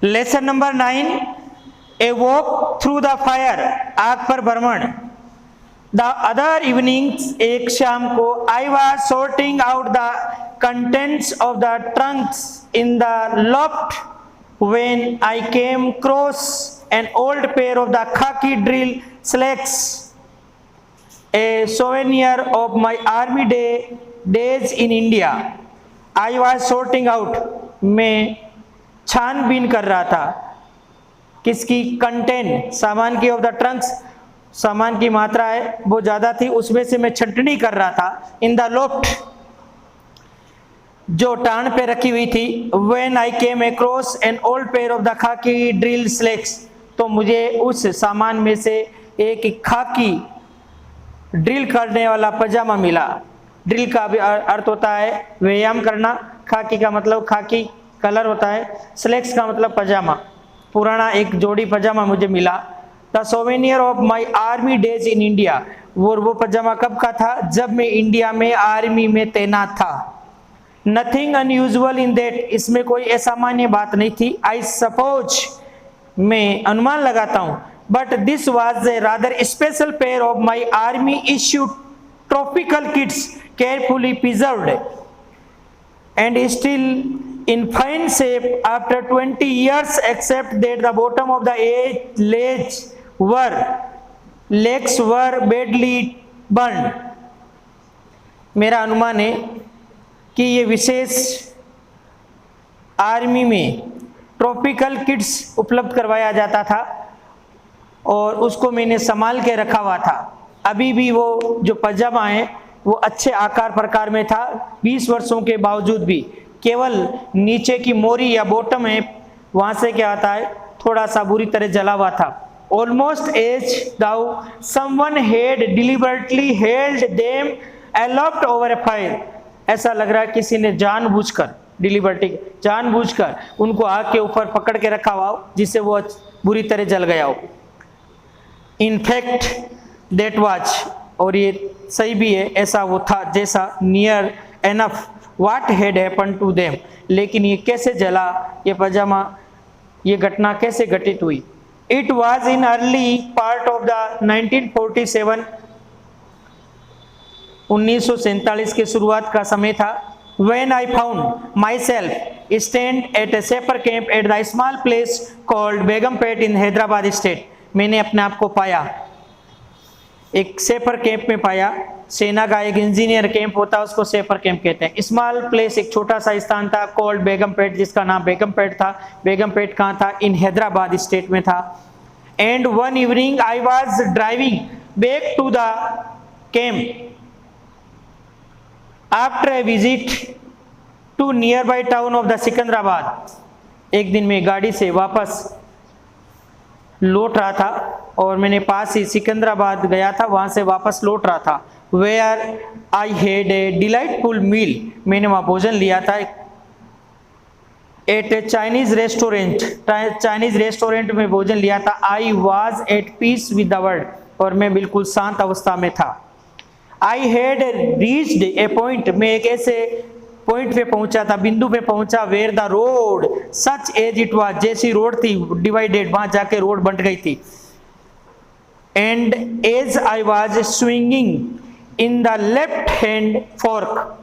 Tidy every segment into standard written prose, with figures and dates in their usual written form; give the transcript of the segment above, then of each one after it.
Lesson number 9, a walk through the fire, आग पर भ्रमण। द अदर इवनिंग्स, एक शाम को, I was sorting out the contents of the Trunks in the loft when I came across an old pair of the khaki drill slacks, a souvenir of my army days in India. I was sorting out, मैं छानबीन कर रहा था किसकी, content, सामान की, of the Trunks, सामान की मात्रा है वो ज़्यादा थी, उसमें से मैं छंटनी कर रहा था। इन द लोफ्ट, जो टाण पे रखी हुई थी। When I came across an old pair of the khaki drill slacks, तो मुझे उस सामान में से एक खाकी ड्रिल करने वाला पजामा मिला। ड्रिल का भी अर्थ होता है व्यायाम करना, खाकी का मतलब खाकी कलर होता है, स्लैक्स का मतलब पजामा, पुराना एक जोड़ी पजामा मुझे मिला। The souvenir of my army days in India, वो पजामा कब का था, जब मैं इंडिया में आर्मी में तैनात था। नथिंग अनयूजुअल इन दैट, इसमें कोई असामान्य बात नहीं थी। आई सपोज, मैं अनुमान लगाता हूँ, but this was a rather special pair of my army issue tropical kits, carefully preserved and still in fine shape after 20 years, except that the bottom of the legs were badly burned। मेरा अनुमान है कि ये विशेष army में tropical kits उपलब्ध करवाया जाता था और उसको मैंने संभाल के रखा हुआ था। अभी भी वो जो पजामा है वो अच्छे आकार प्रकार में था, 20 वर्षों के बावजूद भी। केवल नीचे की मोरी या बॉटम है, वहां से क्या आता है, थोड़ा सा बुरी तरह जला हुआ था। Almost as though someone had deliberately held them aloft over a fire, ऐसा लग रहा है किसी ने जानबूझकर, डिलिबर्टी जानबूझकर उनको आग के ऊपर पकड़ के रखा हुआ हो जिससे वो बुरी तरह जल गया हो। इनफैक्ट दैट वाज, और ये सही भी है, ऐसा वो था जैसा, near enough what had happened to them, लेकिन ये कैसे जला, ये पजामा, ये घटना कैसे घटित हुई। It was in early part of the 1947, 1947 के शुरुआत का समय था। When I found myself stand at a saper camp at the small place called Begumpet in Hyderabad state, मैंने अपने आप को पाया एक सेपर कैंप में पाया। सेना का एक इंजीनियर कैंप होता है, उसको सेपर कैंप कहते हैं। स्मॉल प्लेस, एक छोटा सा स्थान था, कॉल्ड बेगमपेट, जिसका नाम बेगमपेट था। बेगमपेट कहाँ था, इन हैदराबाद स्टेट में था। And one evening I was driving back to the camp after a visit to nearby town of the Secunderabad. एक दिन मैं गाड़ी से वापस लौट रहा था और मैंने पास ही सिकंदराबाद गया था, वहां से वापस लौट रहा था। Where I had a delightful meal, मैंने वहां भोजन लिया था at a Chinese restaurant, Chinese restaurant में भोजन लिया था। I was at peace with the world, और मैं बिल्कुल शांत अवस्था में था। I had reached a point, मैं एक ऐसे पॉइंट पे पहुंचा था, बिंदु पे पहुंचा, where the road such as it was, जैसी रोड थी डिवाइडेड, वहां जाके रोड बंट गई थी। And as I was swinging in the left hand fork,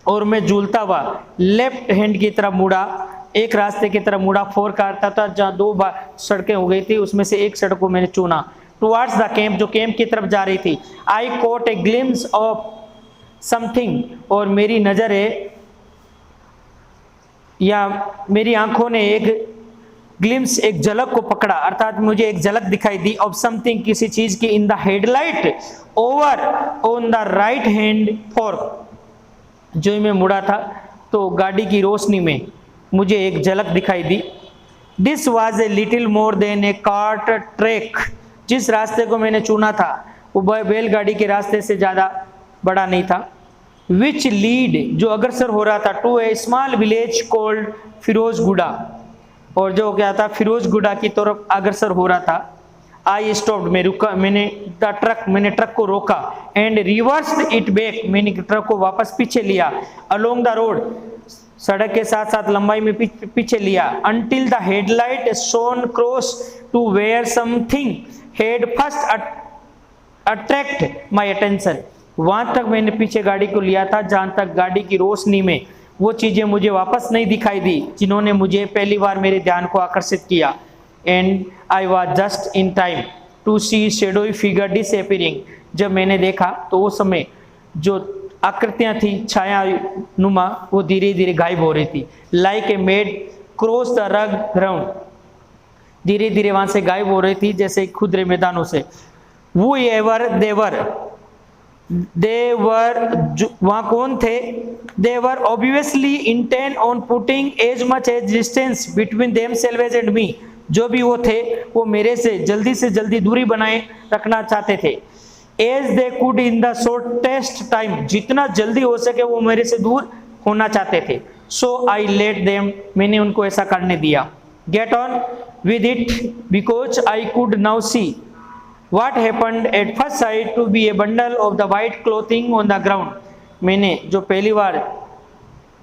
और मैं झूलता हुआ लेफ्ट हैंड की तरफ मुड़ा, एक रास्ते की तरफ मुड़ा। फोर्क आता था जहाँ दो सड़कें हो गई थी, उसमें से एक सड़क को मैंने चुना। टुवर्ड्स द कैंप, जो कैंप की तरफ जा रही थी। I caught a glimpse of something, और मेरी नजर है या मेरी आंखों ने एक ग्लिम्स, एक झलक को पकड़ा, अर्थात मुझे एक झलक दिखाई दी ऑफ समथिंग, किसी चीज की। In the headlight over on the right hand fork, जो मैं मुड़ा था तो गाड़ी की रोशनी में मुझे एक झलक दिखाई दी। This was a little more than a cart track, जिस रास्ते को मैंने चुना था वो बैलगाड़ी के रास्ते से ज्यादा बड़ा नहीं था। विच लीड, जो अग्रसर हो रहा था, to a small village called Firozguda, और जो क्या था फिरोजगुड़ा की तरफ अग्रसर हो रहा था। आई स्टॉप्ड, मैं रुका, मैंने ट्रक को रोका। एंड रिवर्स्ड इट बैक, मैंने ट्रक को वापस पीछे लिया। अलोंग द रोड, सड़क के साथ साथ लंबाई में पीछे लिया। Until the headlight shone close to where something had first attract my attention। वहां तक मैंने पीछे गाड़ी को लिया था जहां तक गाड़ी की रोशनी में वो चीजें मुझे वापस नहीं दिखाई दी जिन्होंने मुझे पहली बार मेरे ध्यान को आकर्षित किया। And I was just in time to see shadowy figure disappearing. जब मैंने देखा तो वो समय जो आकृतियां थी छाया नुमा वो धीरे धीरे गायब हो रही थी। Like a made cross the rug ground, धीरे धीरे वहां से गायब हो रही थी जैसे खुदरे मैदानों से। वो एवर देवर वहां कौन थे? They were obviously intent on putting as much as distance between themselves and me. जो भी वो थे वो मेरे से जल्दी दूरी बनाए रखना चाहते थे। As they could in the shortest time, जितना जल्दी हो सके वो मेरे से दूर होना चाहते थे। सो आई लेट देम, मैंने उनको ऐसा करने दिया। Get on with it because I could now see what happened at first sight to be a bundle of the white clothing on the ground। मैंने जो पहली बार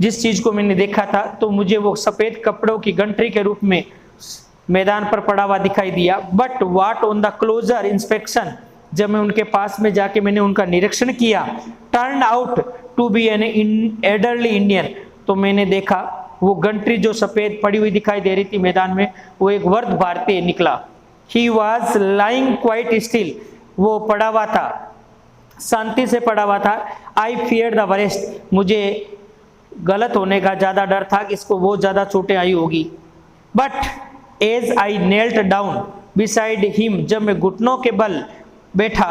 जिस चीज को मैंने देखा था तो मुझे वो सफेद कपड़ों की गंठरी के रूप में मैदान पर पड़ा हुआ दिखाई दिया। But what on the closer inspection, जब मैं उनके पास में जाके मैंने उनका निरीक्षण किया, turn out to be an elderly Indian, तो मैंने देखा वो गंठरी जो सफेद पड़ी हुई दिखाई दे रही थी मैदान में वो एक वृद्ध भारतीय निकला। He was lying quite still, वो पड़ा हुआ था, शांति से पड़ा हुआ था। I feared the worst, मुझे गलत होने का ज़्यादा डर था कि इसको बहुत ज़्यादा चोटें आई होगी। But as I knelt down beside him, जब मैं घुटनों के बल बैठा,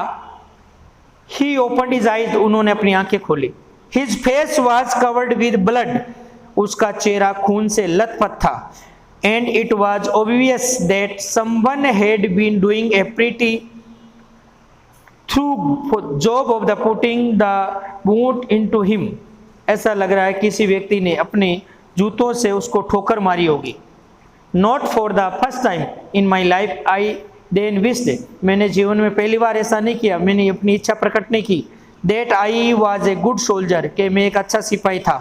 he opened his eyes, उन्होंने अपनी आंखें खोली। His face was covered with blood, उसका चेहरा खून से लथपथ था। And it was obvious that someone had been doing a pretty thorough job of the putting the boot into him। ऐसा लग रहा है किसी व्यक्ति ने अपने जूतों से उसको ठोकर मारी होगी। Not for the first time in my life I then wished, मैंने जीवन में पहली बार ऐसा नहीं किया, मैंने अपनी इच्छा प्रकट नहीं की, that I was a good soldier, कि मैं एक अच्छा सिपाही था।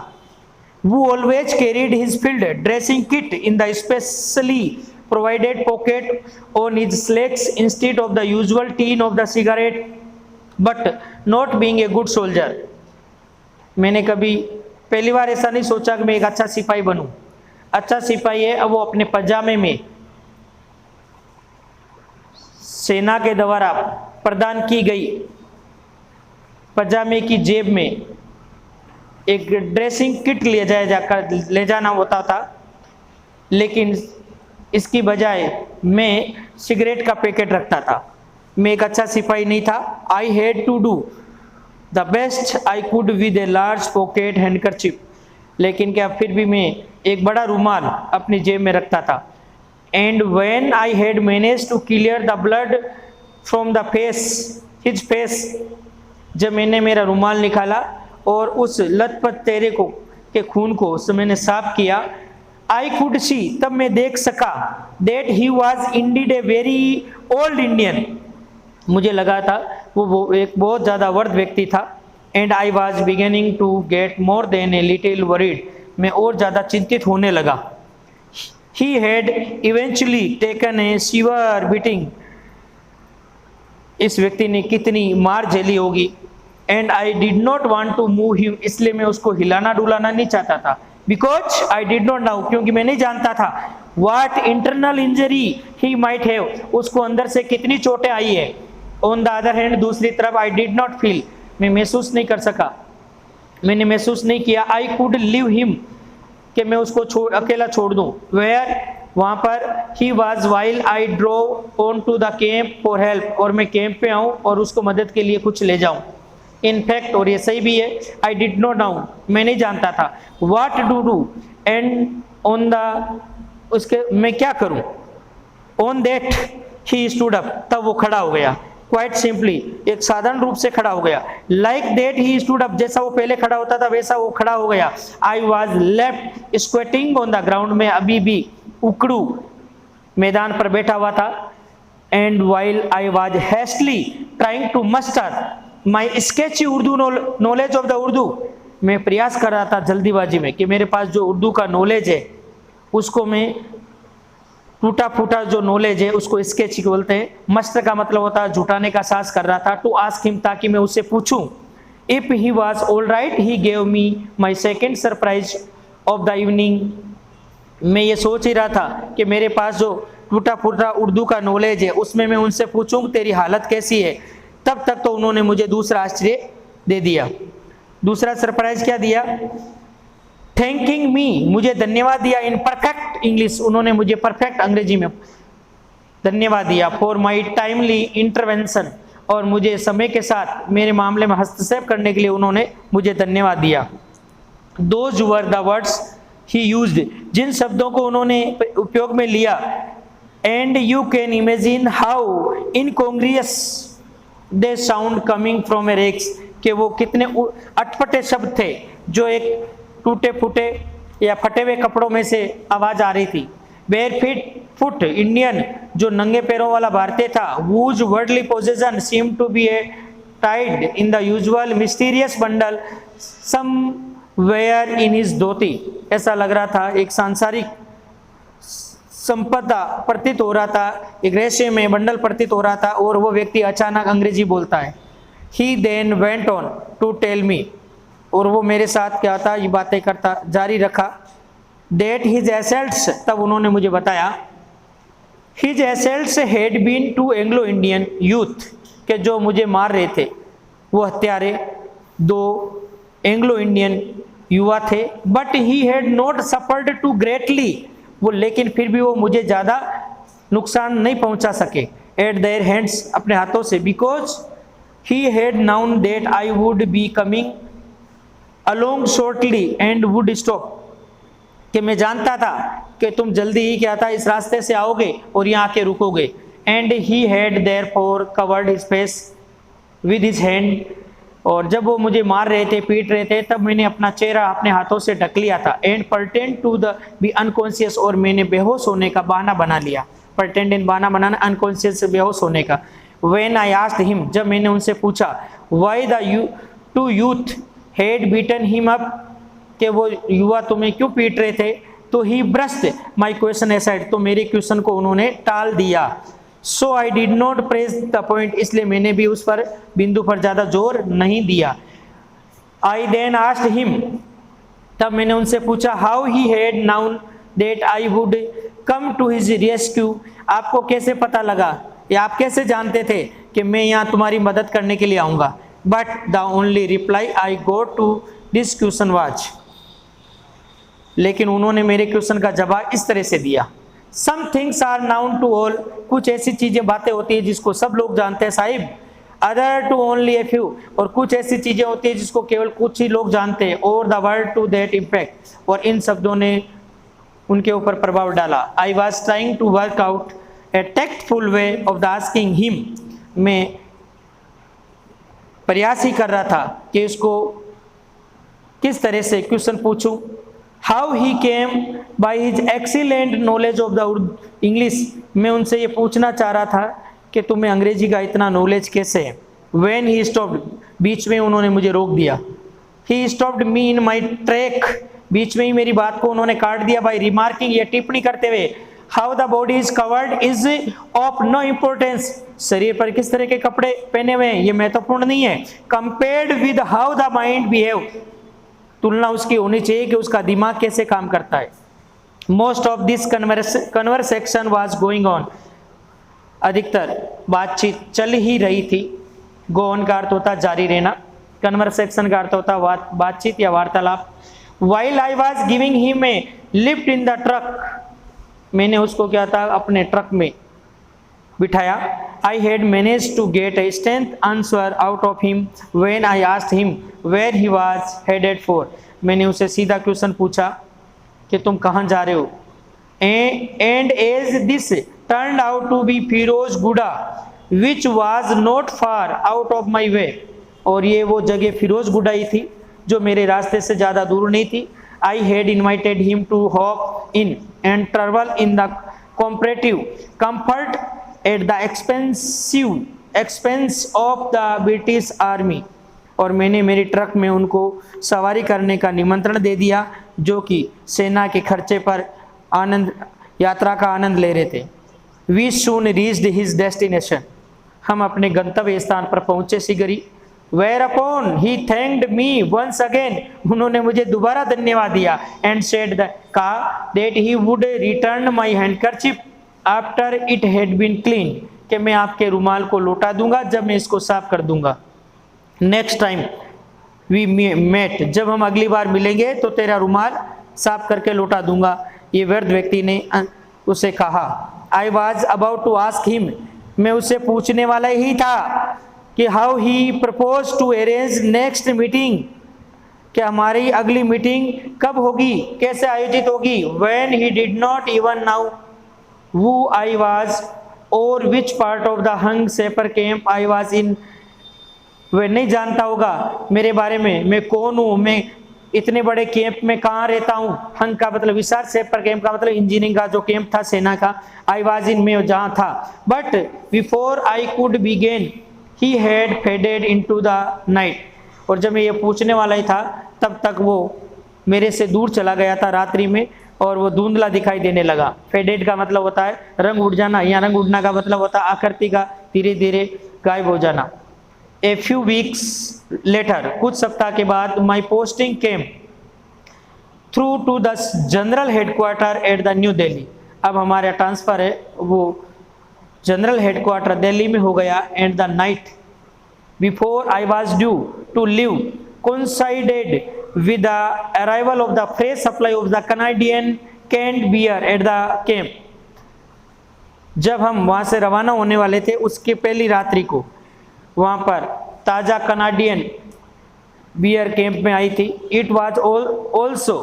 Who always carried his field dressing kit in the specially provided pocket on his slacks instead of the usual tin of the cigarette, but not being a good soldier। मैंने कभी पहली बार ऐसा नहीं सोचा कि मैं एक अच्छा सिपाही बनूं। अच्छा सिपाही है अब वो अपने पजामे में सेना के द्वारा प्रदान की गई पजामे की जेब में एक ड्रेसिंग किट ले जाना होता था, लेकिन इसकी बजाय मैं सिगरेट का पैकेट रखता था। मैं एक अच्छा सिपाही नहीं था। I had to do the best I could with a large pocket handkerchief, लेकिन क्या फिर भी मैं एक बड़ा रुमाल अपनी जेब में रखता था। And when I had manage to clear the blood from the his face, जब मैंने मेरा रुमाल निकाला और उस लथपथ चेहरे को के खून को मैंने साफ किया, आई कुड सी, तब मैं देख सका, that he was Indeed a very old Indian, मुझे लगा था वो एक बहुत ज़्यादा वृद्ध व्यक्ति था। And I was beginning to get more than a little worried, मैं और ज़्यादा चिंतित होने लगा। He had eventually taken a severe beating, इस व्यक्ति ने कितनी मार झेली होगी। And I did not want to move him, इसलिए मैं उसको हिलाना डुलाना नहीं चाहता था। Because I did not know, क्योंकि मैं नहीं जानता था what internal injury he might have, उसको अंदर से कितनी चोटें आई है। ऑन द अदर हैंड, दूसरी तरफ आई डिड नॉट फील, मैं महसूस नहीं कर सका, मैंने महसूस नहीं किया। आई कुड लिव हिम, कि मैं उसको अकेला छोड़ दूं। वेयर, वहाँ पर he was while I drove on to the camp for help, और मैं कैंप पे आऊँ और उसको मदद के लिए कुछ ले जाऊँ। इनफैक्ट, और ये सही भी है, आई डिड नॉट नाउ, मैं नहीं जानता था what to do and on the, उसके मैं क्या करूं। On that he stood up, तब वो खड़ा हो गया। क्वाइट सिंपली, एक साधारण रूप से खड़ा हो गया। Like that he stood up, जैसा वो पहले खड़ा होता था वैसा वो खड़ा हो गया। I was left squatting on the ground, में अभी भी उकड़ू मैदान पर बैठा हुआ था। And while I was hastily trying to muster my sketchy Urdu knowledge of the Urdu, मैं प्रयास कर रहा था जल्दीबाजी में कि मेरे पास जो उर्दू का नॉलेज है उसको मैं टूटा फूटा जो नॉलेज है उसको स्केच बोलते हैं, मस्त का मतलब होता है जुटाने का साहस कर रहा था, टू आस्क हिम ताकि मैं उससे पूछूं। If he was all right he gave me my second surprise of the evening. मैं ये सोच ही रहा था कि मेरे पास जो टूटा फूटा उर्दू का नॉलेज है उसमें मैं उनसे पूछूं तेरी हालत कैसी है, तब तक तो उन्होंने मुझे दूसरा आश्चर्य दे दिया। दूसरा सरप्राइज क्या दिया? थैंकिंग मी, मुझे धन्यवाद दिया इन परफेक्ट इंग्लिश, उन्होंने मुझे परफेक्ट अंग्रेजी में धन्यवाद दिया। फॉर माई टाइमली इंटरवेंशन, और मुझे समय के साथ मेरे मामले में हस्तक्षेप करने के लिए उन्होंने मुझे धन्यवाद दिया। Those were the words he used, जिन शब्दों को उन्होंने उपयोग में लिया। And you can imagine how incongruous they sound coming from a wreck, कि वो कितने अटपटे शब्द थे जो एक टूटे फूटे या फटे हुए कपड़ों में से आवाज आ रही थी। बेयर फुट इंडियन, जो नंगे पैरों वाला भारतीय था। Whose worldly possession seem to be a tied in the usual mysterious bundle somewhere in his dhoti, ऐसा लग रहा था एक सांसारिक संपदा प्रतीत हो रहा था, एक रेशे में बंडल प्रतीत हो रहा था, और वो व्यक्ति अचानक अंग्रेजी बोलता है। He then went on to tell me, और वो मेरे साथ क्या था ये बातें करता जारी रखा। डेट हिज एसेट्स, तब उन्होंने मुझे बताया his assets had been two Anglo Indian youth, के जो मुझे मार रहे थे वो हत्यारे 2 एंग्लो इंडियन युवा थे। But he had not suffered too greatly, वो लेकिन फिर भी वो मुझे ज़्यादा नुकसान नहीं पहुंचा सके एट देयर हैंड्स, अपने हाथों से। Because he had known that I would be coming along shortly and would stop, कि मैं जानता था कि तुम जल्दी ही क्या था इस रास्ते से आओगे और यहाँ आके रुकोगे। And he had therefore covered his face with his hand, और जब वो मुझे मार रहे थे पीट रहे थे तब मैंने अपना चेहरा अपने हाथों से ढक लिया था। And pretended to the be unconscious, और मैंने बेहोश होने का बहाना बना लिया। परटेंड इन बहाना बनाना, अनकॉन्शियस बेहोश होने का। व्हेन आई आस्क्ड हिम, जब मैंने उनसे पूछा why the two youth had beaten him up, कि वो युवा तुम्हें क्यों पीट रहे थे, तो he brushed my question aside, तो मेरे क्वेश्चन को उन्होंने टाल दिया। So I did not press the point, इसलिए मैंने भी उस पर बिंदु पर ज़्यादा जोर नहीं दिया। आई देन आस्क्ड हिम, तब मैंने उनसे पूछा how he had known that I would come to his rescue, आपको कैसे पता लगा या आप कैसे जानते थे कि मैं यहाँ तुम्हारी मदद करने के लिए आऊँगा। But the only reply I got to this question was, लेकिन उन्होंने मेरे क्वेश्चन का जवाब इस तरह से दिया। Some things are known to all, कुछ ऐसी चीजें बातें होती है जिसको सब लोग जानते हैं साहिब। Other to only a few, और कुछ ऐसी चीजें होती है जिसको केवल कुछ ही लोग जानते हैं। और the word to that impact, और इन शब्दों ने उनके ऊपर प्रभाव डाला। I was trying to work out a tactful way of the asking him, मैं प्रयास ही कर रहा था कि इसको किस तरह से क्वेश्चन पूछूं। How he came by his excellent knowledge of the English, मैं उनसे ये पूछना चाह रहा था कि तुम्हें अंग्रेजी का इतना नॉलेज कैसे है। व्हेन ही स्टॉप्ड, बीच में उन्होंने मुझे रोक दिया। He stopped me in my track, बीच में ही मेरी बात को उन्होंने काट दिया। बाई रिमार्किंग, ये टिप्पणी करते हुए, how the body is covered is of no importance, शरीर पर किस तरह के कपड़े पहने हुए हैं ये महत्वपूर्ण नहीं है। Compared with how the mind behave, तुलना उसकी होनी चाहिए कि उसका दिमाग कैसे काम करता है। Most of this conversation was going on, अधिकतर बातचीत चल ही रही थी। गो ऑन का अर्थ होता जारी रहना, कन्वर्सेशन का अर्थ होता बातचीत या वार्तालाप। While I was giving him a lift in the truck, मैंने उसको क्या था अपने ट्रक में बिठाया। I had manage to get a straight answer out of him when I asked him where he was headed for, मैंने उसे सीधा क्वेश्चन पूछा कि तुम कहाँ जा रहे हो। And as this turned out to be Firozguda which was not far out of my way, और ये वो जगह फिरोजगुड़ा ही थी जो मेरे रास्ते से ज़्यादा दूर नहीं थी। I had invited him to hop in and travel in the comparative comfort at the expense of the British Army, और मैंने मेरी ट्रक में उनको सवारी करने का निमंत्रण दे दिया, जो कि सेना के खर्चे पर यात्रा का आनंद ले रहे थे। We soon reached his destination, हम अपने गंतव्य स्थान पर पहुंचे शीघ्र ही। Whereupon he thanked me once again, उन्होंने मुझे दोबारा धन्यवाद दिया। एंड सेड कहा that he would return my handkerchief after it had been clean, कि मैं आपके रुमाल को लौटा दूंगा जब मैं इसको साफ कर दूंगा। नेक्स्ट टाइम वी मेट, जब हम अगली बार मिलेंगे तो तेरा रुमाल साफ करके लौटा दूंगा, ये वृद्ध व्यक्ति ने उसे कहा। I was about to ask him, मैं उससे पूछने वाला ही था कि how he propose to arrange next meeting, कि हमारी अगली मीटिंग कब होगी, कैसे आयोजित होगी। When he did not even know who I was or which part of the hung shepherd camp I was in, वह नहीं जानता होगा मेरे बारे में, मैं कौन हूँ, मैं इतने बड़े कैंप में कहाँ रहता हूँ। हंग का मतलब विशाल, शेफर कैंप का मतलब इंजीनियरिंग का जो कैंप था सेना का। आई वाज इन, में जहाँ था। But before I could begin he had faded into the night, और जब मैं ये पूछने वाला ही था तब तक वो मेरे से दूर चला गया था रात्रि में, और वो धुंधला दिखाई देने लगा। फेडेड का मतलब होता है रंग उड़ जाना, या रंग उड़ना का मतलब होता है आकृति का धीरे धीरे गायब हो जाना। ए फ्यू वीक्स लेटर, कुछ सप्ताह के बाद, my posting came through to the general headquarter at the new Delhi, अब हमारा ट्रांसफर है वो जनरल हेडक्वार्टर दिल्ली में हो गया। And the night before I was due to leave coincided with the arrival of the fresh supply of the Canadian canned beer at the camp, जब हम वहाँ से रवाना होने वाले थे उसके पहली रात्रि को वहाँ पर ताज़ा कनाडियन बियर कैंप में आई थी। It also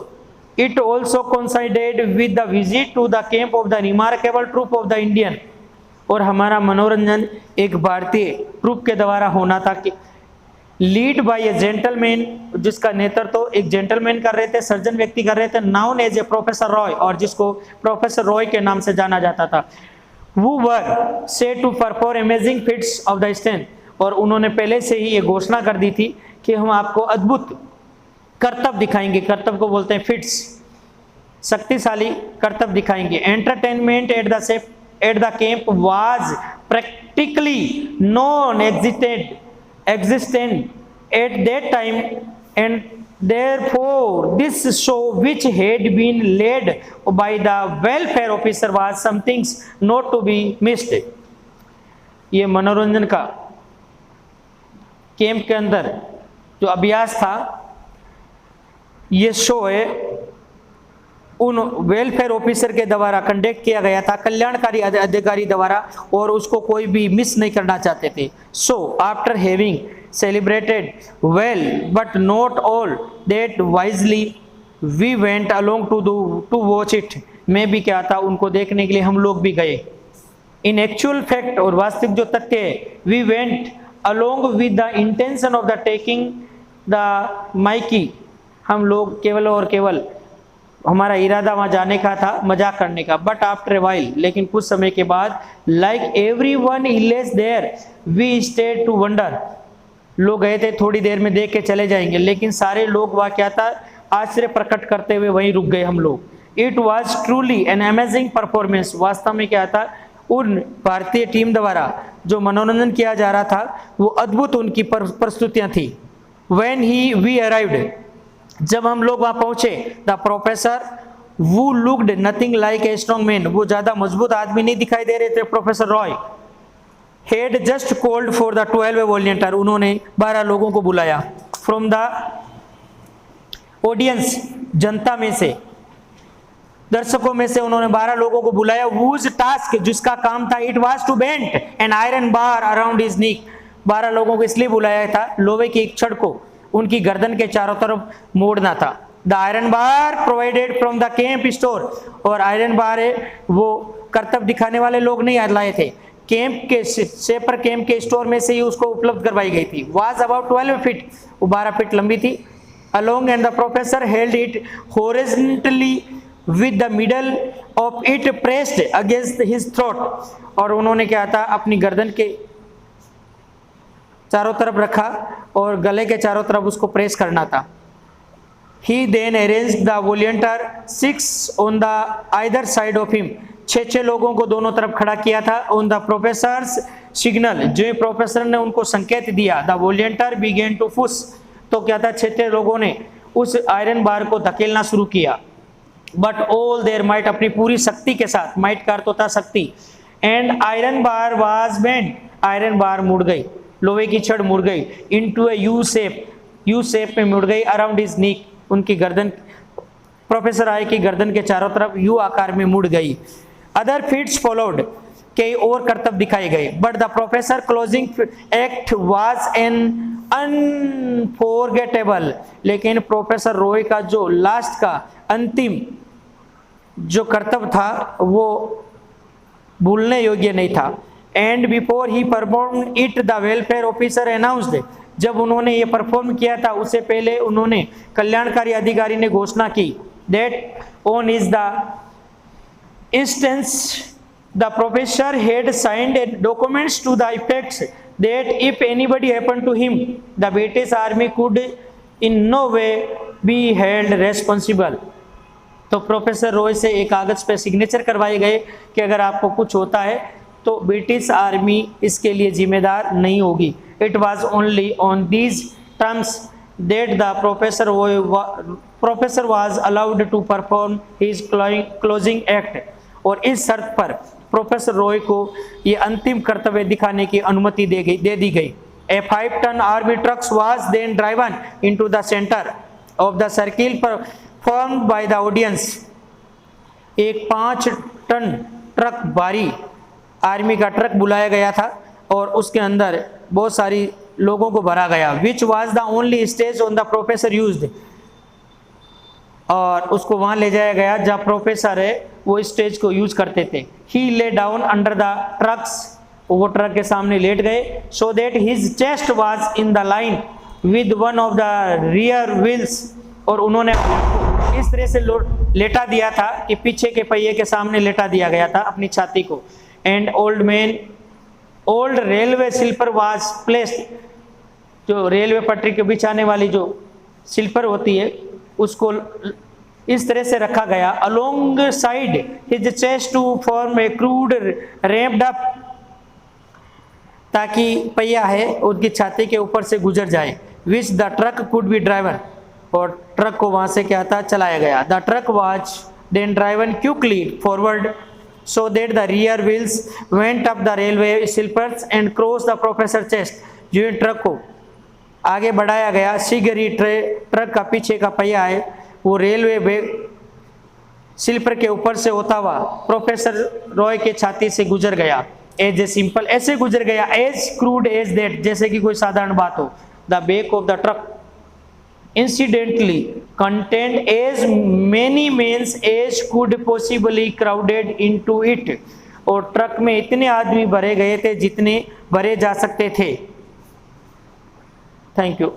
coincided with the visit to the camp of the remarkable troop of the Indian, और हमारा मनोरंजन एक भारतीय ट्रूप के द्वारा होना था कि लीड बाय ए जेंटलमैन, जिसका नेतृत्व एक जेंटलमैन कर रहे थे, सर्जन व्यक्ति कर रहे थे, known as a professor Roy, और जिसको प्रोफेसर रॉय के नाम से जाना जाता था। वो were said to perform amazing feats of the strength, और उन्होंने पहले से ही ये घोषणा कर दी थी कि हम आपको अद्भुत करतब दिखाएंगे। करतब को बोलते हैं फिट्स, शक्तिशाली करतब दिखाएंगे। Entertainment at the camp was practically non existent at that time, and therefore this show which had been led by the welfare officer was something not to be missed। ये मनोरंजन का कैंप के अंदर जो अभ्यास था, ये शो है उन वेलफेयर ऑफिसर के द्वारा कंडक्ट किया गया था, कल्याणकारी अधिकारी द्वारा, और उसको कोई भी मिस नहीं करना चाहते थे। So after having celebrated well but not all that wisely we went along to watch it, मैं भी क्या था उनको देखने के लिए हम लोग भी गए। इन एक्चुअल फैक्ट, और वास्तविक जो तथ्य है, we went along with the intention of the taking the mickey, हम लोग केवल और केवल हमारा इरादा वहाँ जाने का था, मजाक करने का। बट आफ्टर वाइल, लेकिन कुछ समय के बाद, like everyone else there we stayed to wonder, लोग गए थे थोड़ी देर में देख के चले जाएंगे, लेकिन सारे लोग वहाँ क्या था आश्चर्य प्रकट करते हुए वहीं रुक गए हम लोग। It was truly an amazing performance, वास्तव में क्या था उन भारतीय टीम द्वारा जो मनोरंजन किया जा रहा था वो अद्भुत उनकी प्रस्तुतियाँ थी। व्हेन वी अराइव्ड, जब हम लोग वहाँ पहुँचे, द प्रोफेसर वो looked nothing like a strong man, वो ज़्यादा मजबूत आदमी नहीं दिखाई दे रहे थे। Professor Roy head just called for the 12 volunteer, उन्होंने 12 लोगों को बुलाया। फ्रॉम द ऑडियंस, जनता में से, दर्शकों में से उन्होंने 12 लोगों को बुलाया। वूज टास्क, जिसका काम था, it was to bent an iron bar around his neck, 12 लोगों को इसलिए बुलाया था, लोहे की एक छड़ को उनकी गर्दन के चारों तरफ मोड़ना था। The iron bar provided from the camp store, और आयरन बार है वो करतब दिखाने वाले लोग नहीं लाए थे, कैंप के शेपर कैंप के स्टोर में से ही उसको उपलब्ध करवाई गई थी। वाज अबाउट 12 फीट, वो 12 फीट लंबी थी। Along and the professor held it horizontally with the middle of it pressed against his throat, और उन्होंने क्या था अपनी गर्दन के चारों तरफ रखा और गले के चारों तरफ उसको प्रेस करना था। He then arranged the volunteer 6 on the either side of him. 6 लोगों को दोनों तरफ खड़ा किया था। On the professor's signal, जो प्रोफेसर ने उनको संकेत दिया, the volunteer began to push, तो क्या था, 6 लोगों ने उस आयरन बार को धकेलना शुरू किया। But all their might, अपनी पूरी शक्ति के साथ, माइट का अर्थ होता शक्ति, and iron bar was bent, iron bar मुड़ गई, लोहे की छड़ मुड़ गई, into a U shape, U shape में मुड़ गई, around his neck, उनकी गर्दन, प्रोफेसर आय की गर्दन के चारों तरफ यू आकार में मुड़ गई। अदर फीट्स फॉलोड, कई और करतब दिखाए गए। But the professor closing act was an unforgettable, लेकिन प्रोफेसर रॉय का जो लास्ट का अंतिम जो करतब था वो भूलने योग्य नहीं था। And before he perform it the welfare officer announced, जब उन्होंने ये परफॉर्म किया था उससे पहले उन्होंने कल्याणकारी अधिकारी ने घोषणा की, that on is the instance the professor had signed documents to the effects that if anybody happened to him the British army could in no way be held responsible. तो प्रोफेसर रॉय से एक कागज पे सिग्नेचर करवाए गए कि अगर आपको कुछ होता है तो ब्रिटिश आर्मी इसके लिए जिम्मेदार नहीं होगी। It was only on these terms that the professor was allowed to perform his closing act, और इस शर्त पर प्रोफेसर रॉय को ये अंतिम कर्तव्य दिखाने की अनुमति दे दी गई। A 5-ton army truck was then driven into the center of the circle formed by the audience। एक 5 टन ट्रक भारी आर्मी का ट्रक बुलाया गया था और उसके अंदर बहुत सारी लोगों को भरा गया। Which was the only stage on the professor used, और उसको वहां ले जाया गया जहाँ प्रोफेसर है वो स्टेज को यूज करते थे। He lay down under the trucks, वो ट्रक के सामने लेट गए। So that his chest was in the line with one of the rear wheels, और उन्होंने इस तरह से लेटा दिया था कि पीछे के पहिए के सामने लेटा दिया गया था अपनी छाती को। And old railway sleeper was placed, जो रेलवे पटरी के बीच आने वाली जो स्लीपर होती है उसको इस तरह से रखा गया। Alongside his chest to form a crude ramped up, ताकि पहिया है उनकी छाती के ऊपर से गुजर जाए। Which the truck could be driven, और ट्रक को वहां से क्या था, चलाया गया। The truck was then driven quickly forward so that the rear wheels went up the railway sleepers and crossed the professor chest। जो ट्रक को आगे बढ़ाया गया, शीघ्र ही ट्रक का पीछे का पहिया है वो रेलवे स्लीपर के ऊपर से होता हुआ प्रोफेसर रॉय के छाती से गुजर गया। एज ए सिंपल, ऐसे गुजर गया। एज क्रूड एज दैट, जैसे कि कोई साधारण बात हो। The back of the truck incidentally contained as many men as could possibly crowded into it, और ट्रक में इतने आदमी भरे गए थे जितने भरे जा सकते थे। Thank you.